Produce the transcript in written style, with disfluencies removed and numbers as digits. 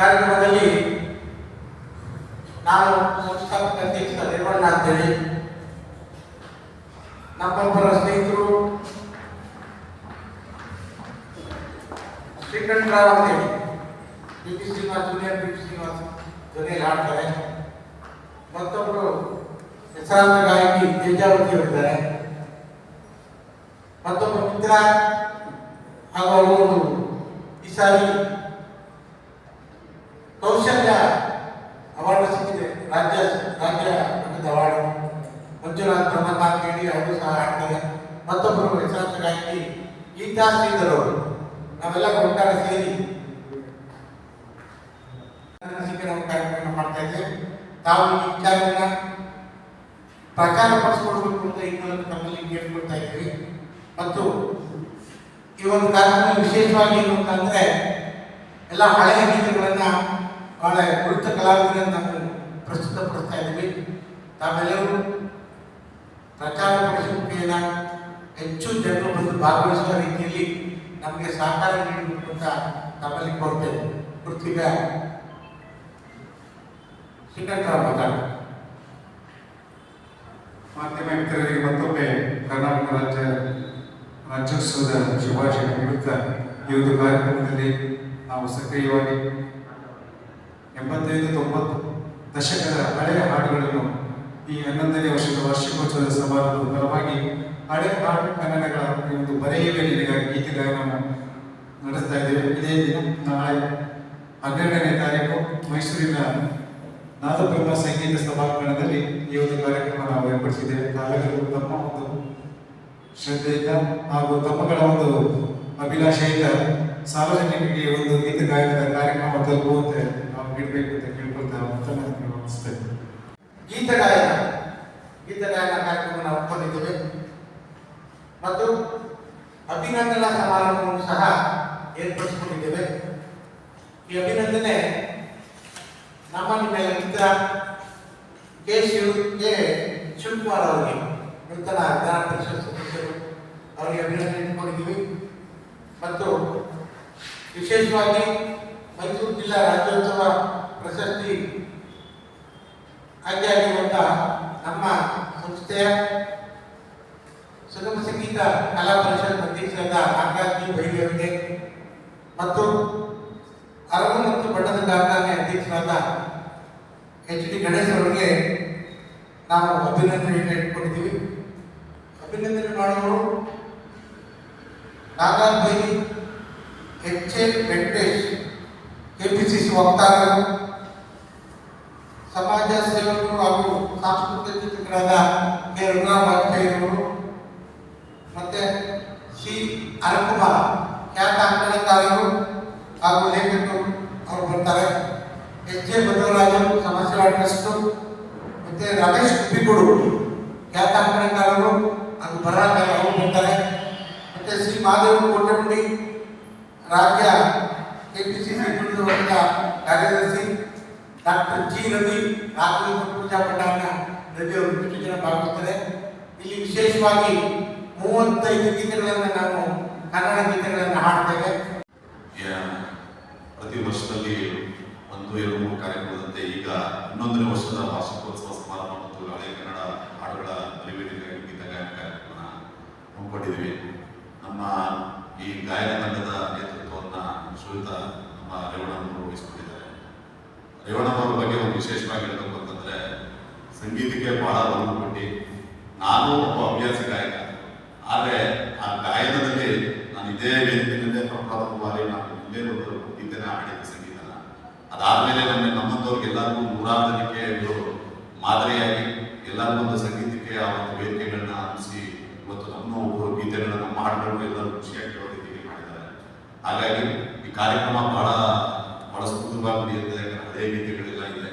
ಕಾರ್ಯಕ್ರಮದಲ್ಲಿ ನಾನು ಸಂಸ್ಥಾಪಕ ಅಧ್ಯಕ್ಷ ರೇವಣ್ಣ ಅಂತೇಳಿ, ನಮ್ಮೊಬ್ಬರ ಸ್ನೇಹಿತರು ಶ್ರೀಕಂಠರಾವ್ ಅಂತೇಳಿ BP. Srinivas junior, BP. Srinivas ಜೊತೆಯಲ್ಲಿ ಹಾಡ್ತಾರೆ. ಮತ್ತೊಬ್ಬರು ಹೆಸರಾಂತ ಗಾಯಕಿ ತೇಜಾವತಿ ಅವರಿದ್ದಾರೆ. ಮತ್ತೊಬ್ಬ ಮಿತ್ರ ಹಾಗೂ ಅವರು ಈ ಸಾರಿ ಕೌಶಲ್ಯ ಅವಾರ್ಡ್ ಸಿಕ್ಕಿದೆ, ರಾಜ್ಯ ಮಟ್ಟದ ಅವಾರ್ಡ್. ಮಂಜುನಾಥ್ ಬ್ರಹ್ಮನಾಥ್ ಅಂತ ಹೇಳಿ ಅವರು ಸಹ ಹಾಡ್ತಾರೆ. ಮತ್ತೊಬ್ಬರು ಹೆಸರಾಂತ ಗಾಯಕಿ ಗೀತಾ ಶ್ರೀಧರ್ ಅವರು. ನಾವೆಲ್ಲ ಒಟ್ಟಾರೆ ಸೇರಿ ಕಾರ್ಯಕ್ರಮ ಮಾಡ್ತಾ ಇದ್ದೇವೆ. ತಾವು ಈ ವಿಚಾರವನ್ನ ಪ್ರಚಾರ ಪಡಿಸಿಕೊಡ್ಬೇಕು ಅಂತ ಈ ಮೂಲಕ ತಮ್ಮಲ್ಲಿ ಕೇಳ್ಕೊಳ್ತಾ ಇದ್ದೀವಿ. ಮತ್ತು ಈ ಒಂದು ಕಾರ್ಯಕ್ರಮ ವಿಶೇಷವಾಗಿ ಏನು ಅಂತಂದ್ರೆ, ಎಲ್ಲ ಹಳೆಯ ಗೀತೆಗಳನ್ನ ಬಹಳ ಕುಳಿತ ಕಲಾವಿದರನ್ನು ನಾವು ಪ್ರಸ್ತುತಪಡಿಸ್ತಾ ಇದ್ದೀವಿ. ತಾವೆಲ್ಲರೂ ಪ್ರಚಾರ ಪಡಿಸುವಿಕೆಯನ್ನು ಹೆಚ್ಚು ಜನರು ಬಂದು ಭಾಗವಹಿಸುವ ರೀತಿಯಲ್ಲಿ ನಮಗೆ ಸಹಕಾರ ನೀಡಬೇಕು ಅಂತ ತಮ್ಮಲ್ಲಿ ಕೊಡ್ತೇವೆ. ಈಗ ಶ್ರೀಕಂಠರಾವ್ ಮಾತಾಡ್ತಾರೆ. ಮಾಧ್ಯಮ ಮಿತ್ರರಿಗೆ ಮತ್ತೊಮ್ಮೆ ಕರ್ನಾಟಕ ರಾಜ್ಯೋತ್ಸವದ ಶುಭಾಶಯ ನೀಡುತ್ತಾ, ಈ ಒಂದು ಕಾರ್ಯಕ್ರಮದಲ್ಲಿ ನಾವು ಸಕ್ರಿಯವಾಗಿ 85-90 ದಶಕದ ಹಳೆಯ ಹಾಡುಗಳನ್ನು ಈ 11ನೇ ವರ್ಷದ ವಾರ್ಷಿಕೋತ್ಸವದ ಸಮಾರಂಭದ ಫಲವಾಗಿ ಹಳೆ ಹಾಡು ಕನ್ನಡಗಳ ಒಂದು ಬರೆಯುವ ಗೀತೆ ಗಾಯನವನ್ನು ನಡೆಸ್ತಾ ಇದ್ದೇವೆ. ಇದೇ ದಿನ ನಾಳೆ 12ನೇ ತಾರೀಕು ಮೈಸೂರಿನ ನಾದಬ್ರಹ್ಮ ಸಂಗೀತ ಸಭಾಂಗಣದಲ್ಲಿ ಈ ಒಂದು ಕಾರ್ಯಕ್ರಮ ನಾವು ಏರ್ಪಡಿಸಿದ್ದೇವೆ. ತಾವೆಲ್ಲರೂ ತಮ್ಮ ಒಂದು ಶ್ರದ್ಧೆಯಿಂದ ಹಾಗೂ ತಮ್ಮಗಳ ಒಂದು ಅಭಿಲಾಷೆಯಿಂದ ಸಾರ್ವಜನಿಕರಿಗೆ ಒಂದು ಗೀತ ಗಾಯನದ ಕಾರ್ಯಕ್ರಮ ತಲುಪುವಂತೆ ನಾವು ನೀಡಬೇಕು ಅಂತ ಕೇಳ್ಕೊಳ್ತಾ ಮತ್ತೊಮ್ಮೆ ನಮಸ್ತೆ. ಗೀತ ಗಾಯನ ಕಾರ್ಯಕ್ರಮ ನಾವು ಒಪ್ಪಿಕೊಂಡಿದ್ದೇವೆ ಮತ್ತು ಅಭಿನಂದನಾ ಸಮಾರಂಭವನ್ನು ಸಹ ಏರ್ಪಡಿಸಿಕೊಂಡಿದ್ದೇವೆ. ಈ ಅಭಿನಂದನೆ ನಮ್ಮ ನಿಮ್ಮೆಲ್ಲ ಮಿತ್ರ ಕೆ. ಶಿವಕುಮಾರ್ ಅವರಿಗೆ, ನೂತನ ವಿಧಾನ ಪರಿಷತ್ ಸದಸ್ಯರು, ಅವರಿಗೆ ಅಭಿನಂದನೆ ಇಟ್ಕೊಂಡಿದ್ದೀವಿ. ಮತ್ತು ವಿಶೇಷವಾಗಿ ಮೈಸೂರು ಜಿಲ್ಲಾ ರಾಜ್ಯೋತ್ಸವ ಪ್ರಶಸ್ತಿ ಆಯ್ಕೆಯಾಗಿರುವಂಥ ನಮ್ಮ ಸಂಸ್ಥೆಯ ಸುಗಮ ಸಂಗೀತ ಕಲಾ ಪರಿಷತ್ ಅಧ್ಯಕ್ಷರಾದ ನಾಗರಾಜ್ ಬೈಲಿ ಅವರಿಗೆ ಮತ್ತು ಅರಗು ಮತ್ತು ಬಣ್ಣದ ಕಾರ್ಖಾನೆ ಅಧ್ಯಕ್ಷರಾದ H.D. ಗಣೇಶ್ ಅವರಿಗೆ ನಾವು ಅಭಿನಂದನೆಯನ್ನು ಇಟ್ಕೊಂಡಿದ್ದೀವಿ. ಅಭಿನಂದನೆ ಮಾಡುವವರು ನಾಗರಾಜ್ ಬೈಲಿ, H.A. ವೆಂಕಟೇಶ್, KPCC ವಕ್ತಾರರು, ಸಮಾಜ ಸೇವಕರು ಹಾಗೂ ಸಾಂಸ್ಕೃತಿಕ ಚಿತ್ರಕರಾದ ಕೆ. ರಘುರಾಮ್ ವಾಜಪೇಯಿ ಅವರು, ಮತ್ತೆ ಸಿ. ಅರಕುಮಾರ್, ಖ್ಯಾತ ಅಂಕಣಕಾರರು ಹಾಗೂ ಲೇಖಕರು ಅವರು ಬರ್ತಾರೆ. H.J. ಬಸವರಾಜು, ಸಮಾಜಸೇವಾ ಟ್ರಸ್ಟ್, ಮತ್ತೆ ರಮೇಶ್ ಕುಪ್ಪಿಕೋಡು, ಖ್ಯಾತ ಅಂಕಣಕಾರರು ಹಾಗೂ ಬರಹಗಾರ, ಅವರು ಬರ್ತಾರೆ. ಮತ್ತೆ ಸಿ. ಮಾದೇವ ಕೋಟಗುಂಡಿ, ರಾಜ್ಯ KPCC ವರ್ಗದ ಕಾರ್ಯದರ್ಶಿ, ಡಾಕ್ಟರ್ ಜಿ. ರವಿ, ರಾಘವೇಂದ್ರ ಪೂಜಾ ಪಟ್ಟಾಣ ರವಿ ಅವರು ಇಷ್ಟು ಜನ ಭಾಗವಹಿಸ್ತಾರೆ. ಇಲ್ಲಿ ವಿಶೇಷವಾಗಿ 35 ಗೀತೆಗಳನ್ನು ನಾವು ಕನ್ನಡ ಗೀತೆಗಳನ್ನು ಹಾಡ್ತೇವೆ. ಪ್ರತಿ ವರ್ಷದಲ್ಲಿ 1-2-3 ಕಾರ್ಯಕ್ರಮದಂತೆ ಈಗ 11ನೇ ವರ್ಷದ ವಾರ್ಷಿಕೋತ್ಸವ ಸಮಾರಂಭ ಮತ್ತು ಹಳೆಯ ಕನ್ನಡ ಹಾಡುಗಳ ಅರಿವೇದಿಕೆ ಗೀತ ಗಾಯನ ಕಾರ್ಯಕ್ರಮ ಹಮ್ಮಿಕೊಂಡಿದ್ದೀವಿ. ನಮ್ಮ ಈ ಗಾಯನ ತಂಡದ ನೇತೃತ್ವವನ್ನು ಶ್ರೀಯುತ ನಮ್ಮ ರೇವಣ್ಣನವರು ವಹಿಸಿಕೊಂಡಿದ್ದಾರೆ. ರೇವಣ್ಣನವರ ಬಗ್ಗೆ ಒಂದು ವಿಶೇಷವಾಗಿ ಹೇಳಬೇಕು ಅಂತಂದರೆ, ಸಂಗೀತಕ್ಕೆ ಬಹಳ ಒಲವು ಕೊಟ್ಟು, ನಾನು ಒಬ್ಬ ಹವ್ಯಾಸಿ ಗಾಯಕ, ಆದರೆ ಆ ಗಾಯನದಲ್ಲಿ ನಾನು ಇದೇ ವೇದಿಕೆಯಲ್ಲೇ ಪ್ರಪ್ರಥಮ ಬಾರಿ ನಾನು ಇಲ್ಲೇ ಒಂದು ಗೀತೆನ ಹಾಡಿದ್ದೆ ಸಂಗೀತನ. ಅದಾದಮೇಲೆ ನಮ್ಮಂಥವ್ರಿಗೆ ಎಲ್ಲರಿಗೂ 100 ಜನಕ್ಕೆ ಇವರು ಮಾದರಿಯಾಗಿ ಎಲ್ಲರಿಗೊಂದು ಸಂಗೀತಕ್ಕೆ ಆ ಒಂದು ವೇದಿಕೆಗಳನ್ನ ಹಂಚಿಸಿ ಇವತ್ತು ನಮ್ಮ ಒಬ್ಬರು ಗೀತೆಗಳನ್ನ, ನಮ್ಮ ಹಾಡುಗಳು ಎಲ್ಲರೂ ಖುಷಿಯಾಗಿ ಕೇಳೋ ರೀತಿಗೆ ಮಾಡಿದ್ದಾರೆ. ಹಾಗಾಗಿ ಈ ಕಾರ್ಯಕ್ರಮ ಬಹಳ ಸುಂದರವಾಗಿ ನಡೆಯುತ್ತೆ. ಹಳೆಯ ಗೀತೆಗಳೆಲ್ಲ ಇದೆ.